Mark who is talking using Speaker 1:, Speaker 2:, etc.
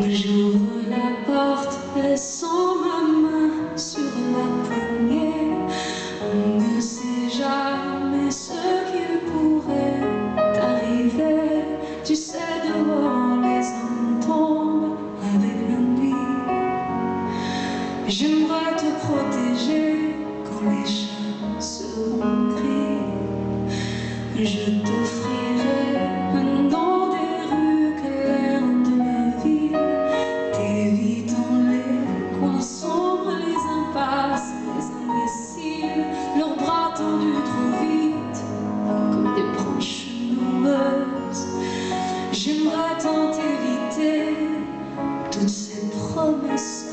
Speaker 1: J'ouvre la porte, laissant ma main sur la poignée. On ne sait jamais ce qu'il pourrait arriver. Tu sais, dehors les hommes tombent avec la nuit. J'aimerais te protéger quand les chats seront gris. Je t'offrirai un dans des rues claires de la ville, t'évitant les coins sombres, les impasses, les imbéciles, leurs bras tendus trop vite comme des branches noueuses. J'aimerais tant éviter toutes ces promesses